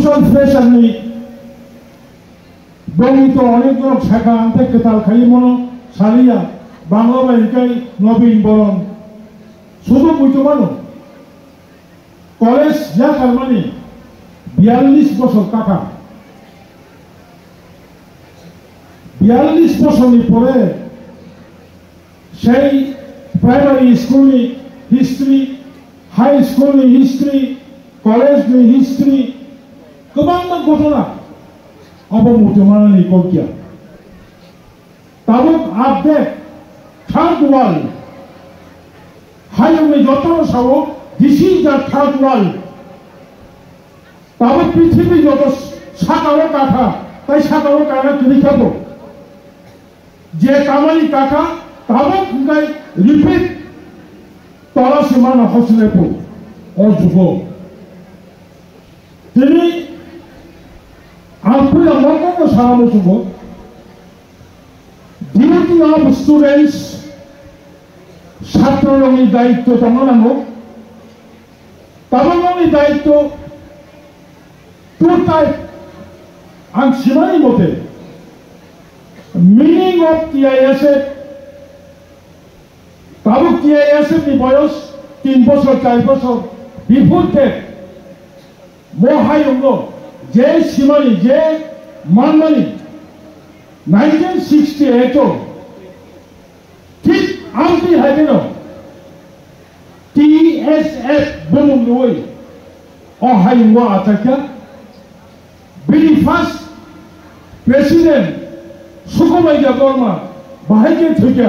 কুশল ফ্রেশারনি বঙ্গিত অনেক লোক শাখা আনতে কেতাল খাই মনো সারিয়া বাংলা বাইকাই নবীন বরণ শুধু বুঝতে পারো কলেজ যা কারমানি 42 বছর কাকা 42 বছরনি পরে সেই প্রাইমারি স্কুলনি হিস্ট্রি হাই স্কুলনি হিস্ট্রি কলেজनि हिस्ट्री गोबां घटना अबमुतमानानि कलकिया ताबुक आपडेट थार्ड वर्ल्ड हायुंनि जतन सावो this is the third world ताबुक पृथ्वी जत साकारो काका ताई साकारो काका किनिखाबो जे कामानि काका ताबुक गाय रिपिट तलासिमाना हसनेपो अजुगो তিনি আপনি আমাকে সারানো শুভ ডিউটি অফ স্টুডেন্টস ছাত্ররঙের দায়িত্ব তমানানো তামানানি দায়িত্ব টু টাইপ আং সীমানি মতে meaning of TISF Tabuk TISF নি বয়স 3 বছর 4 বছর বিফোর ডেট মহায়ঙ্গ যে সীমানি যে মানমানি 1968 ঠিক আমটি হাইবেন টিএসএফ বমুনই অহায়ঙ্গ আচাকা বিনি ফার্স্ট প্রেসিডেন্ট সুকুমাইয়া বর্মা বাহাইকে থেকে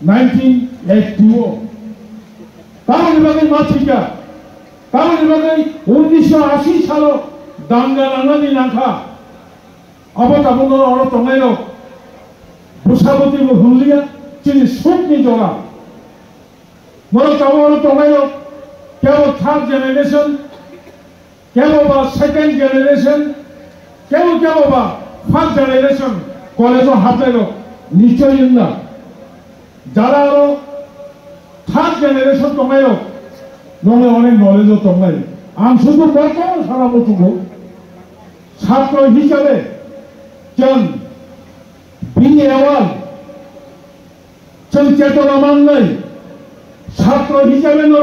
1982 তার বিভাগের মাথিকা তার বিভাগে 1980 সাল দাঙ্গা নাঙ্গানি নাখা আবতাবঙ্গর অর তঙ্গাইল বুসাবতী হুলিয়া চিনি সুকনি জোড়া মর তাও অর তঙ্গাইল কেবল থার্ড জেনারেশন কেবল বা সেকেন্ড জেনারেশন কেবল বা ফার্স্ট জেনারেশন কলেজ হাতাইল নিশ্চয় না যারা আরো থার্ড জেনারেশন তঙ্গাইল নলে অনেক নলেজও তঙ্গাই আমি শুধু বর্তমান সারা বছর ছাত্র হিসাবে जों बिनि एवार्ड जों चेतना माननाय छात्र हिसाबै न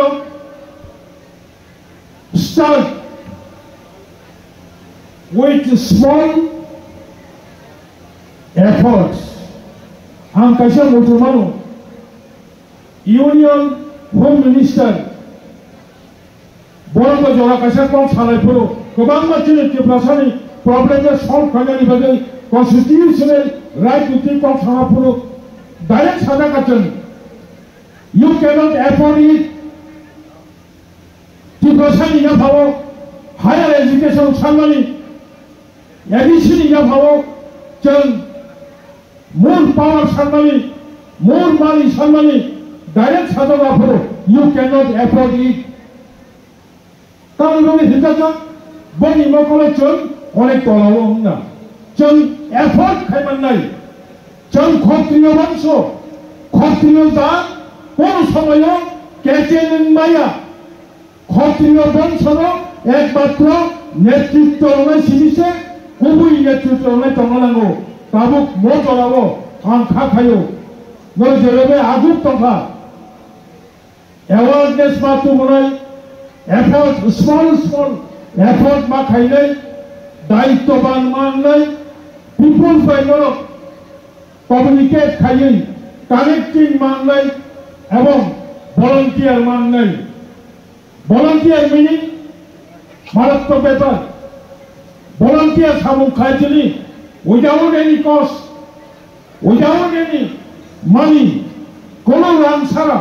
start with small efforts आं कायसा मुसलमानो यूनियन होम मिनिस्टार बरंबो जरा कायसा कम सालायफोरो गोबां मानसिनि टिप्रासानि प्रब्लेमखौ सल्व खालामनायनि बागै constitutional right to think of Sangapuru direct Sadakatan. You cannot afford it. Depression in your power, higher education Sangani, addition in your power, more power Sangani, more money Sangani, direct Sadakapuru. You cannot afford it. Kalau ini hidupnya, bagi masalah oleh tolong na. जों effort खालामनाय जों क्षत्रिय वंश क्षत्रिय जात कोन समायाव केजेनमाया क्षत्रिय वंशनो एकमात्र नेतृत्व लानाय सिबिसे गुबै नेतृत्व लानाय तंगानांगौ ताबुक मजरावो आं खाखायो न जेरैबे आगुक तंखा एवारनेस मातु बनाय एफर्ट स्मॉल एफर्ट मा खायनाय दायित्वबान माननाय people by no communicate खायै connecting माननाय एवं volunteer माननाय volunteer meaning मारात्मक पेपर volunteer सामुख खायजनी without any cost without any money कोनो रां सारा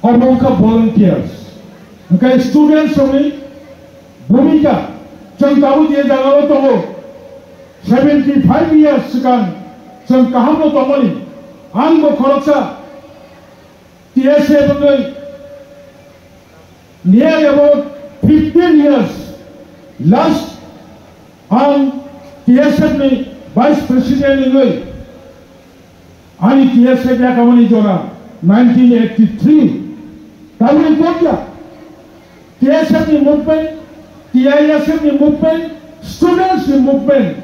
और volunteers उनका students होंगे भूमिका जों दाबो जे जागाव दङ 75 years सिगां जों गाहामल दंमोन आंबो खरसा टीएसएफ नै near about 15 years last आं टीएसएफ नि वाइस प्रेसिडेंट नै आनी टीएसएफ या खामानि जरा 1983 ताबो कोटिया TSM ni movement, TISM ni movement, students ni movement.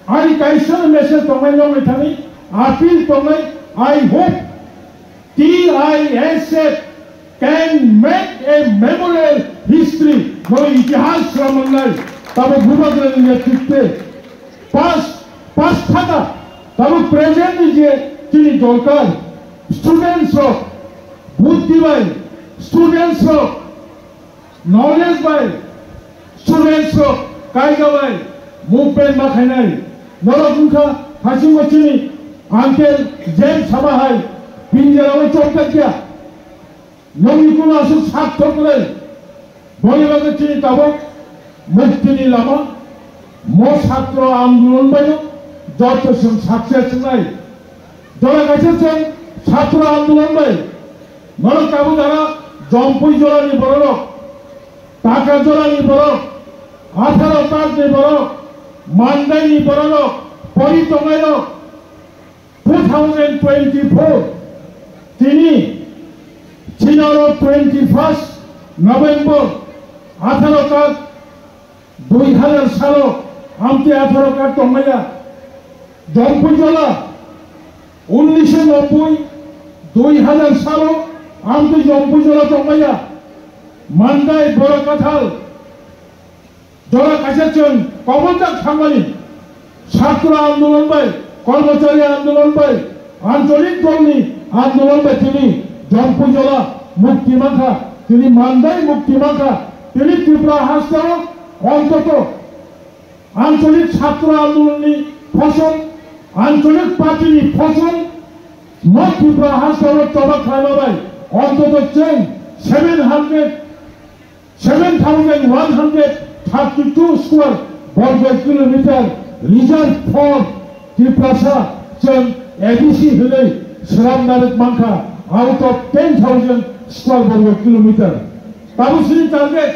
Ari kaisa message tongai long ithani appeal tongai. I hope TISF can make a memorial history. No itihas ramanai. Tabo Bhubadra ni netritwe. Past thaka. Tabo present ni je chini dolkar. Students of buddhi by, students of knowledge by, students of kaiga by, movement ba khainai. Narakunka Hashim Wachini, Uncle James Sabahai, Pinjara Chokakya, Nomikuna Asuk Sak Tokle, Bolivaga Chini Tabok, Muktini Lama, Most Hatro Amdulon Bayo, Doctor some success night. Dora Gachan, Satra Amdulon Bay, Morakabudara, Jompui Jorani Boro, Taka Jorani Boro, Athara Tati Boro, Monday ni Boro, Pori Tomayo, 2024, Tini, Chinaro 21st November, Atharokat, 2000 Salo, Amti Atharokat Tomaya, Jompujola, 1990, 2000 Salo, Amti Jompujola Tomaya, Monday Borakathal, Jora Kachachon, Komotak Hamani, Satra Andolon Bay, কর্মচারী আন্দোলন পাই আঞ্চলিক কর্মী আন্দোলন পাই তিনি জম্পুজলা মুক্তি মাখা তিনি মান্দাই মুক্তি মাখা তিনি ত্রিপুরা হাসপাতাল অন্তত আঞ্চলিক ছাত্র আন্দোলনী ফসল আঞ্চলিক পার্টির ফসল নর্থ ত্রিপুরা হাসপাতাল তবা খাইবাই অন্তত চেন 7,132 স্কোয়ার বর্গ kilometre reserve for Tripura Chen ABC Hillay Shram Narik Manka out of 10,000 square kilometer. Tabusi target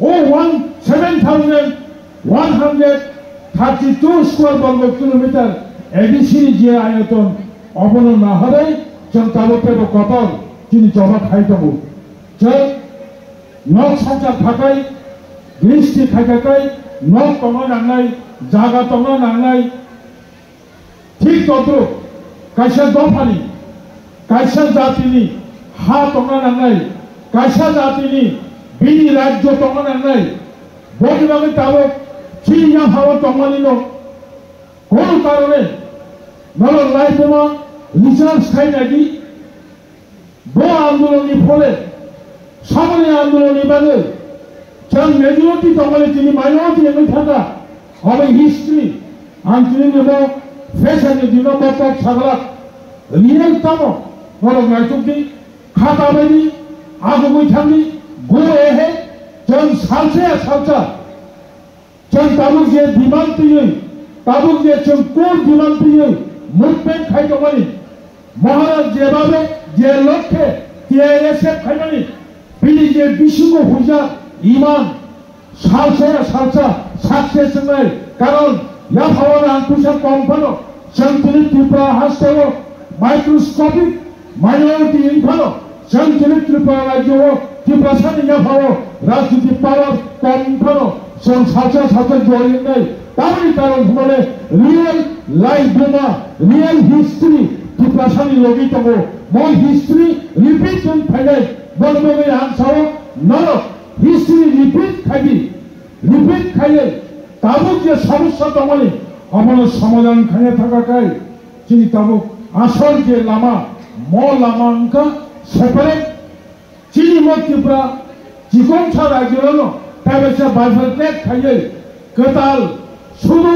7,132 square kilometer. ABC je ayoton obono na hare chen tabote bo kotor chini joba khai tabu. Chen nok sancha thakai gristi khaikai nok tonga nangai jaga tonga nangai ঠিক তত কাইসা দফানি কাইসা জাতিনি হা টঙ্গা নাঙ্গাই কাইসা জাতিনি বিনি রাজ্য টঙ্গা নাঙ্গাই বদিবাগে তাবক চিনিয়া ভাব টঙ্গানিনো কোন কারণে নল লাইফমা research খাই নাকি বো আন্দোলনী ফলে সামনে আন্দোলনী বাদে চান মেজরিটি টঙ্গালে তিনি মাইনরিটি এমনি থাকা হবে হিস্ট্রি আঞ্চলিক এবং Fashion is number of Sagala, Real Tamo, one of my cooking, Katabani, Agumutami, go ahead, John Salsa, Salsa, John Tabuk, demand to you, Tabuk, John Core demand to you, movement Haikamani, Maharaj Jebabe, Jeloke, TISF Haimani, Billy Bishugo Huja, Iman, Salsa, Salsa, success and Karon. Yahawana Ankusha Kompano, Shantilit Tripura Hastavo, microscopic minority infano, Shantilit Tripura Rajo, Tripurasani Yahao, Rajiti Power, Kompano, San Sacha Sacha Jorin Day, Tari Karon Humane, real life Buma, real history, Tripurasani Logitamo, more history, repeat and Pele, Bolbove Ansao, no, history repeat Kagi, repeat Kage. তাবুক যে সমস্যা তমালি আমার সমাধান খানে থাকাটাই যিনি তাবুক আসল যে লামা ম লামাঙ্কা সেপারেট চিনি মত ত্রিপুরা জীবন ছাড়া গেল তবে সে বাইফার্কেট খাইয়ে কেতাল শুধু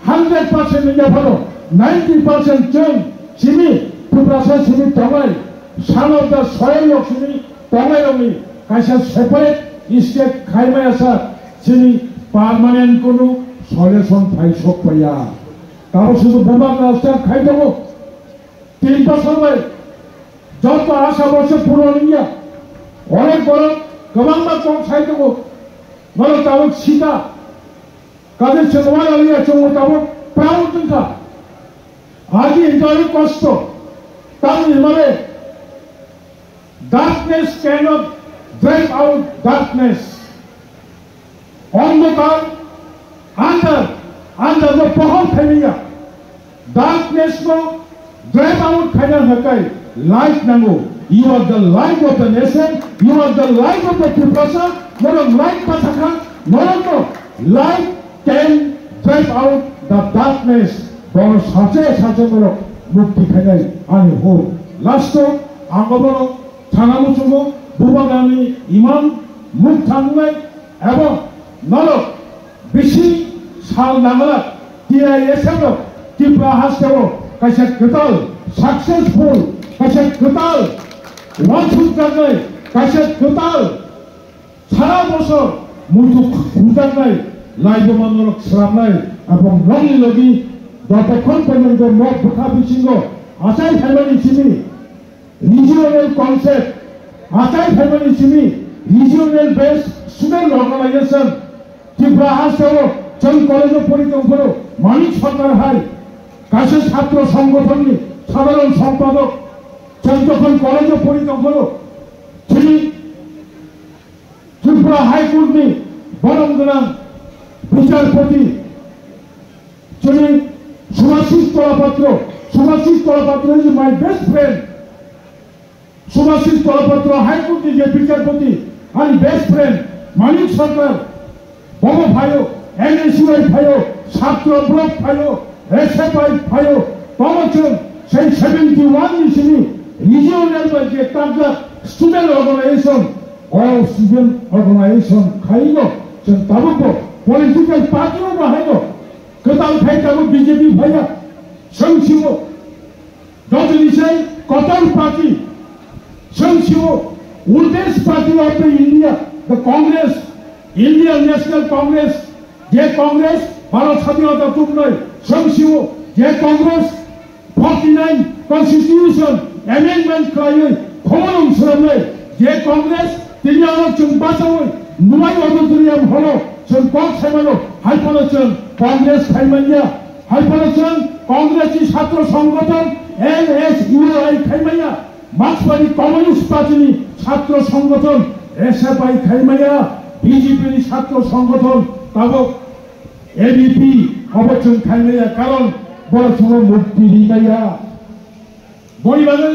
100% নিয়ে ভালো 90% চেন চিনি ত্রিপুরা চিনি তমাই সানবদা সয়েল চিনি তমাই রমি কাইসা সেপারেট স্টেট খাইমাই আসা চিনি পার্মানেন্ট কোনো সলিউশন পাই সব পাইয়া তাও শুধু বোমা রাস্তা খাই দেবো 3 বছর যত আশা বছর পুরো নিয়া অনেক বড় গবাংমা কম খাই দেবো বলো তাও সীতা কাদের সে তোমার আলিয়া চমো তাও প্রাউড দিনকা আজ ইন্টারভিউ কষ্ট তার নির্মাণে darkness cannot drive out darkness. অন্ধকার under the pohon khaiya darkness ko drive out khaina hakai light nango. You are the light of the nation, you are the light of the Tripura. Not a light pathaka, no light can drive out the darkness. Boro sache boro mukti khainai ani ho last angoboro thanamuchugo bubagami iman muk thangnai ebong nalo bishi sal nangala TISM Tripura Hasteo kaisa ketal successful kaisa ketal ওয়ানসুজানাই কাছে total সারা বছর মুটু খুঁজানাই লাইবমানক সামলাই এবং রঙি লগি যতক্ষণ পর্যন্ত মত বুকা বিচিঙ্গ আচাই ফ্যামিলি চিনি রিজিওনাল কনসেপ্ট আচাই ফ্যামিলি চিনি regional base student organisation Tripura হাসপাতাল চল কলেজ পরিকল্পনা মানিক সরকার হাই কাছে ছাত্র সংগঠনের সাধারণ সম্পাদক যখন কলেজ পরিকল্পনা তিনি ত্রিপুরা হাইকোর্টনি বরংগনা বিচারপতি তিনি Subhasis Talapatra is my best friend Subhasis Talapatra হাইকোর্টনি যে বিচারপতি আমি বেস্ট ফ্রেন্ড মানিক সরকার বড় ভাইও NSUI ভাইও ছাত্র ব্লক ভাইও SFI ভাইও তমচন সেই 71 ইসিনি regional budget targa student organization khaino chen tabuko political party o bahaino ketal khai tabu BJP bhaiya sangsiwo dojlisai kotal party sangsiwo oldest party of the India the Congress Indian National Congress je Congress bharat স্বাধীনতা চুপ নয় sangsiwo je Congress 49 constitution amendment khaye khomon sramle je Congress তিনি আমার চুম্বাচাও নুমাই auditorium হলো জন cock সেমানো হাইপারচন Congress খাইমাইয়া হাইপারচন কংগ্রেসি ছাত্র সংগঠন NSUI খাইমাইয়া মার্ক্সবাদী communist party ছাত্র সংগঠন SFI খাইমাইয়া BJP ছাত্র সংগঠন তাবো ABP অবচন খাইমাইয়া কারণ বড় ছোট মুক্তি দিবাইয়া বইবাগে